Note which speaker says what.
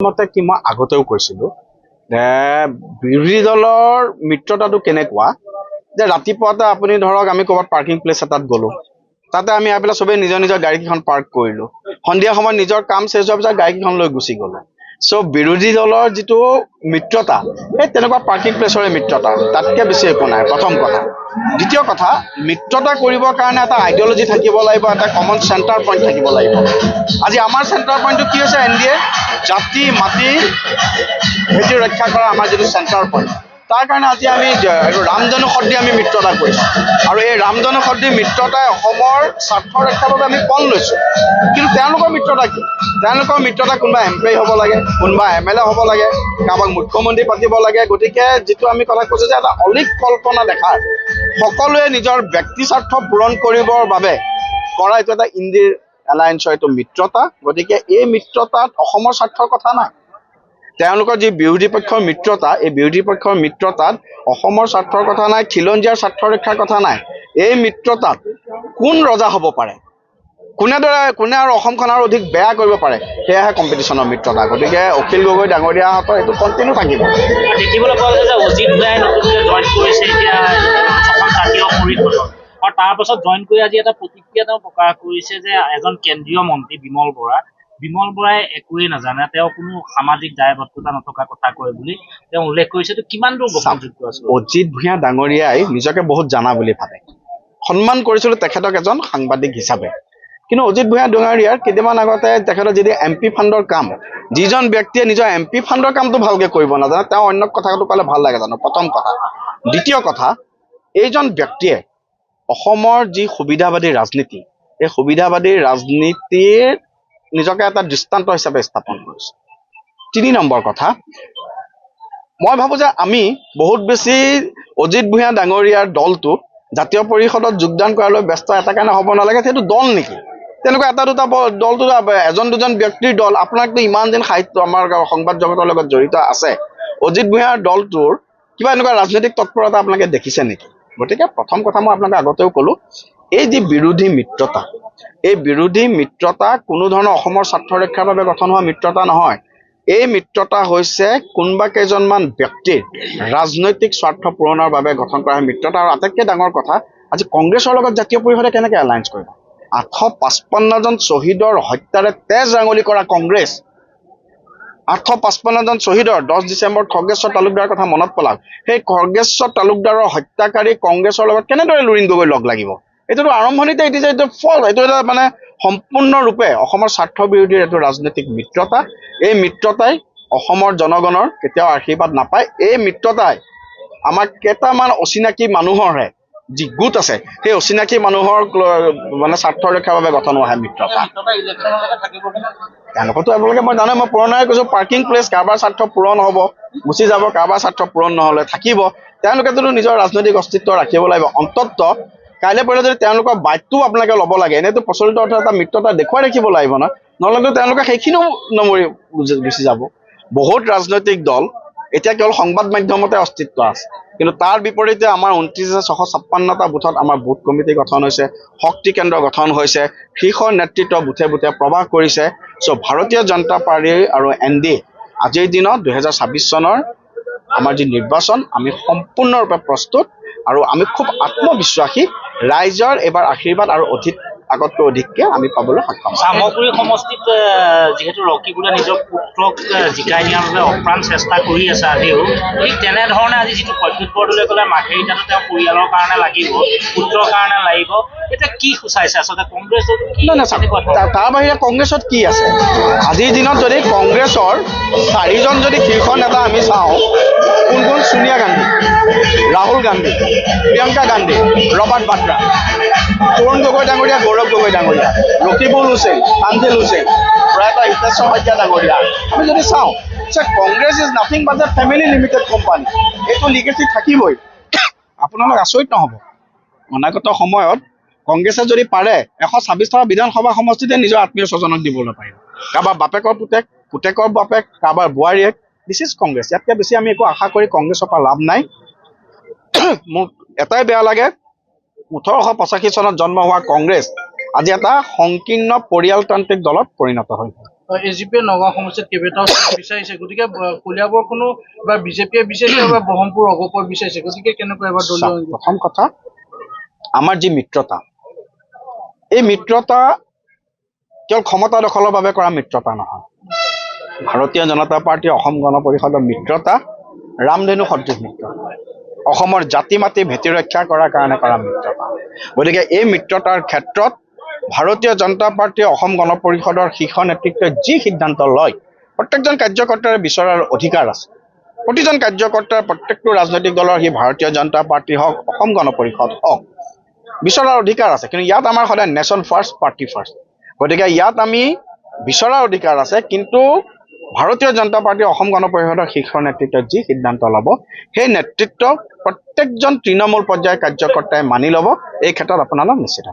Speaker 1: মতে কি মই আগতেও কৈছিলো বিৰোধী দলৰ মিত্ৰতাটো কেনেকুৱা যে ৰাতিপুৱাতে আপুনি ধৰক আমি ক'ৰবাত পাৰ্কিং প্লেচ এটাত গ'লো, তাতে আমি আহি পেলাই চবেই নিজৰ নিজৰ গাড়ীকেইখন পাৰ্ক কৰিলো, সন্ধিয়া সময়ত নিজৰ কাম শেষ হোৱাৰ পিছত গাড়ীকেইখন লৈ গুচি গ'লো। চ' বিৰোধী দলৰ যিটো মিত্ৰতা সেই তেনেকুৱা পাৰ্কিং প্লেচৰে মিত্ৰতা, তাতকৈ বেছি একো নাই। প্ৰথম কথা। দ্বিতীয় কথা, মিত্ৰতা কৰিবৰ কাৰণে এটা আইডিঅলজি থাকিব লাগিব, এটা কমন চেণ্টাৰ পইণ্ট থাকিব লাগিব। আজি আমাৰ চেণ্টাৰ পইণ্টটো কি হৈছে? NDA জাতি মাটি ভেটি ৰক্ষা কৰা আমাৰ যিটো চেণ্টাৰ পইণ্ট, তাৰ কাৰণে আজি আমি ৰামজনসদ্দি আমি মিত্ৰতা কৰিছোঁ, আৰু এই ৰামজনসদ্দি মিত্ৰতাই অসমৰ স্বাৰ্থ ৰক্ষাৰ বাবে আমি পণ লৈছোঁ। কিন্তু তেওঁলোকৰ মিত্ৰতা কি? তেওঁলোকৰ মিত্ৰতা কোনোবা MP হ'ব লাগে, কোনোবা MLA হ'ব লাগে, কাৰোবাক মুখ্যমন্ত্ৰী পাতিব লাগে। গতিকে যিটো আমি কথা কৈছোঁ যে এটা অলিক কল্পনা দেখাৰ, সকলোৱে নিজৰ ব্যক্তি স্বাৰ্থ পূৰণ কৰিবৰ বাবে কৰা এইটো এটা ইণ্ডিৰ এলায়েন্সৰ এইটো মিত্ৰতা। গতিকে এই মিত্ৰতাত অসমৰ স্বাৰ্থৰ কথা নাই। তেওঁলোকৰ যি বিৰোধী পক্ষৰ মিত্ৰতা, এই বিৰোধী পক্ষৰ মিত্ৰতাত অসমৰ স্বাৰ্থৰ কথা নাই, খিলঞ্জীয়াৰ স্বাৰ্থ ৰক্ষাৰ কথা নাই। এই মিত্ৰতাত কোন ৰজা হ'ব পাৰে, কোনে আৰু অসমখন আৰু অধিক বেয়া কৰিব পাৰে, সেয়াহে কম্পিটিশ্যনৰ মিত্ৰতা। গতিকে অখিল গগৈ ডাঙৰীয়াহঁতৰ এইটো কণ্টিনিউ থাকিব।
Speaker 2: দেখিবলৈ পোৱা গৈছে যে অজিত দাই নতুনকৈ জইন কৰিছে এতিয়া অসম জাতীয় পৰিষদত, আৰু তাৰ পাছত জইন কৰি আজি এটা প্ৰতিক্ৰিয়া তেওঁ প্ৰকাশ কৰিছে যে এজন কেন্দ্ৰীয় মন্ত্ৰী বিমল বৰাই একোৱেই নাজানে, তেওঁ কোনো সামাজিক দায়বদ্ধতা নথকা কথা কয় বুলি তেওঁ উল্লেখ কৰিছে। এইটো কিমান দূৰ গ্ৰহণযোগ্য আছে?
Speaker 1: অজিত ভূঞা ডাঙৰীয়াই নিজকে বহুত জানা বুলি ভাবে। সন্মান কৰিছিলোঁ তেখেতক এজন সাংবাদিক হিচাপে। কিন্তু অজিত ভূঞা ডাঙৰীয়াৰ কেইদিনমান আগতে তেখেতৰ যদি MP ফাণ্ডৰ কাম, যিজন ব্যক্তিয়ে নিজৰ MP ফাণ্ডৰ কামটো ভালকৈ কৰিব নাজানে, তেওঁ অন্য কথাটো ক'লে ভাল লাগে জানো? প্ৰথম কথা। দ্বিতীয় কথা, এইজন ব্যক্তিয়ে অসমৰ যি সুবিধাবাদী ৰাজনীতি, এই সুবিধাবাদী ৰাজনীতিৰ নিজকে এটা দৃষ্টান্ত হিচাপে স্থাপন কৰিছে। 3 নম্বৰ কথা, মই ভাবোঁ যে আমি বহুত বেছি অজিত ভূঞা ডাঙৰীয়াৰ দলটো জাতীয় পৰিষদত যোগদান কৰালৈ ব্যস্ত এটা কাৰণে হ'ব নালাগে। সেইটো দল নেকি? তেনেকুৱা এটা দুটা দলটো এজন দুজন ব্যক্তিৰ দল। আপোনাকতো ইমান দিন সাহিত্য আমাৰ সংবাদ জগতৰ লগত জড়িত আছে, অজিত ভূঞাৰ দলটোৰ কিবা এনেকুৱা ৰাজনৈতিক তৎপৰতা আপোনালোকে দেখিছে নেকি? গতিকে প্ৰথম কথা মই আপোনালোকে আগতেও ক'লোঁ, এই যি বিৰোধী মিত্ৰতা, এই বিৰোধী মিত্ৰতা কোনো ধৰণৰ অসমৰ স্বাৰ্থ ৰক্ষাৰ বাবে গঠন হোৱা মিত্ৰতা নহয়। এই মিত্ৰতা হৈছে কোনোবা কেইজনমান ব্যক্তিৰ ৰাজনৈতিক স্বাৰ্থ পূৰণৰ বাবে গঠন কৰা মিত্ৰতা। আৰু আটাইতকৈ ডাঙৰ কথা, আজি কংগ্ৰেছৰ লগত জাতীয় পৰিষদে কেনেকৈ এলায়েন্স কৰিব? 855জন শ্বহীদৰ হত্যাৰে তেজ ৰাঙলি কৰা কংগ্ৰেছ, 855জন শ্বহীদৰ 10 ডিচেম্বৰত খগেশ্বৰ তালুকদাৰৰ কথা মনত পেলাওক। সেই খগেশ্বৰ তালুকদাৰৰ হত্যাকাৰী কংগ্ৰেছৰ লগত কেনেদৰে লুৰিণ গগৈ লগ লাগিব? এইটোতো আৰম্ভণিতে এইটো ফল, এইটো এটা মানে সম্পূৰ্ণৰূপে অসমৰ স্বাৰ্থ বিৰোধীৰ এইটো ৰাজনৈতিক মিত্ৰতা। এই মিত্ৰতাই অসমৰ জনগণৰ কেতিয়াও আশীৰ্বাদ নাপায়। এই মিত্ৰতাই আমাৰ কেইটামান অচিনাকি মানুহৰহে যি গোট আছে, সেই অচিনাকি মানুহৰ মানে স্বাৰ্থ ৰক্ষাৰ বাবে গঠন হোৱা মিত্ৰতা। তেওঁলোকতো আপোনালোকে মই জানো, মই পুৰণাই কৈছোঁ, পাৰ্কিং প্লেচ কাৰোবাৰ স্বাৰ্থ পূৰণ হ'ব, গুচি যাব, কাৰোবাৰ স্বাৰ্থ পূৰণ নহ'লে থাকিব। তেওঁলোকেতো নিজৰ ৰাজনৈতিক অস্তিত্ব ৰাখিব লাগিব। অন্ততঃ কাইলৈ পৰহিলে যদি তেওঁলোকৰ বাইকটোও আপোনালোকে ল'ব লাগে, এনেইতো প্ৰচলিত অৰ্থত এটা মিত্ৰতা দেখুৱাই ৰাখিব লাগিব ন, নহ'লেতো তেওঁলোকে সেইখিনিও নমৰি গুচি যাব। বহুত ৰাজনৈতিক দল এতিয়া কেৱল সংবাদ মাধ্যমতে অস্তিত্ব আছে, কিন্তু তাৰ বিপৰীতে আমাৰ 29,656টা বুথত আমাৰ বুথ কমিটি গঠন হৈছে, শক্তি কেন্দ্ৰ গঠন হৈছে, শীৰ্ষ নেতৃত্ব বুথে বুথে প্ৰৱাস কৰিছে। চ' ভাৰতীয় জনতা পাৰ্টি আৰু NDA আজিৰ দিনত 2026 চনৰ আমাৰ যি নিৰ্বাচন, আমি সম্পূৰ্ণৰূপে প্ৰস্তুত, আৰু আমি খুব আত্মবিশ্বাসী। ৰাইজৰ এইবাৰ আশীৰ্বাদ আৰু আগতকৈ অধিককৈ আমি পাবলৈ সক্ষম।
Speaker 2: চামগুৰি সমষ্টিত যিহেতু ৰকিবুলে নিজৰ পুত্ৰক জিকাই নিয়াৰ বাবে অপ্ৰাণ চেষ্টা কৰি আছে আজিও, ঠিক তেনেধৰণে আজি যিটো প্ৰদ্যুৎ বৰদলৈ ক'লে মাঘেৰিটাতো তেওঁ পৰিয়ালৰ কাৰণে লাগিব, পুত্ৰৰ কাৰণে লাগিব, এতিয়া কি সূচাইছে আচলতে কংগ্ৰেছ?
Speaker 1: তাৰ বাহিৰে কংগ্ৰেছত কি আছে? আজিৰ দিনত যদি কংগ্ৰেছৰ 4জন যদি শীৰ্ষ নেতা আমি চাওঁ, কোন? সোনিয়া গান্ধী, ৰাহুল গান্ধী, প্ৰিয়ংকা গান্ধী, ৰবাৰ্ট বাদ্ৰা, তৰুণ গগৈ ডাঙৰীয়া, গৌৰৱ গগৈ ডাঙৰীয়া, ৰকিবুল হুছেইন, তানজিল হুছেইন, প্ৰয়াত হিতেশ্বৰ শইকীয়া ডাঙৰীয়া, আমি যদি চাওঁ যে Congress is nothing but a family limited company. এইটো লিগেচি থাকিবই। আপোনালোক আচৰিত নহ'ব, অনাগত সময়ত কংগ্ৰেছে যদি পাৰে 126টা বিধানসভা সমষ্টিতে নিজৰ আত্মীয় স্বজনক দিবলৈ পাৰিব। কাৰোবাৰ বাপেকৰ পুতেক, পুতেকৰ বাপেক, কাৰোবাৰ বোৱাৰীয়েক। This is Congress. ইয়াতকৈ বেছি আমি একো আশা কৰি কংগ্ৰেছৰ পৰা লাভ নাই। মোক এটাই বেয়া লাগে, 1885 চনত জন্ম হোৱা কংগ্ৰেছ আজি এটা সংকীৰ্ণ পৰিয়ালতান্ত্ৰিক দলত পৰিণত হৈ গ'ল।
Speaker 3: এজিপিয়ে নগাঁও সমষ্টিত কেইবাটাও চিট বিচাৰিছে গতিকে কলিয়াবৰ কোনো বা বিজেপিয়ে বিচাৰিছে বা ব্ৰহ্মপুৰ অগপৰ বিচাৰিছে গতিকে কেনেকুৱা এবাৰ দলীয়
Speaker 1: চাওক, প্ৰথম কথা আমাৰ যি মিত্ৰতা, এই মিত্ৰতা কেৱল ক্ষমতা দখলৰ বাবে কৰা মিত্ৰতা নহয়। ভাৰতীয় জনতা পাৰ্টী অসম গণ পৰিষদৰ মিত্ৰতা ৰামধেনু সদৃশ মিত্ৰতা, অসমৰ জাতি মাতি ভেটি ৰক্ষা কৰাৰ কাৰণে কৰা মিত্ৰতা। গতিকে এই মিত্ৰতাৰ ক্ষেত্ৰত ভাৰতীয় জনতা পাৰ্টী অসম গণ পৰিষদৰ শীৰ্ষ নেতৃত্বই যি সিদ্ধান্ত লয়, প্ৰত্যেকজন কাৰ্যকৰ্তাৰে বিচৰাৰ অধিকাৰ আছে। প্ৰতিজন কাৰ্যকৰ্তাৰ প্ৰত্যেকটো ৰাজনৈতিক দলৰ সি ভাৰতীয় জনতা পাৰ্টি হওক, অসম গণ পৰিষদ হওক, বিচৰাৰ অধিকাৰ আছে। কিন্তু ইয়াত আমাৰ সদায় নেশ্যন ফাৰ্ষ্ট, পাৰ্টি ফাৰ্ষ্ট। গতিকে ইয়াত আমি বিচৰাৰ অধিকাৰ আছে, কিন্তু ভাৰতীয় জনতা পাৰ্টী অসম গণ পৰিষদৰ শীৰ্ষ নেতৃত্বই যি সিদ্ধান্ত ল'ব, সেই নেতৃত্ব প্ৰত্যেকজন তৃণমূল পৰ্যায়ৰ কাৰ্যকৰ্তাই মানি ল'ব। এই ক্ষেত্ৰত আপোনালোক নিশ্চিত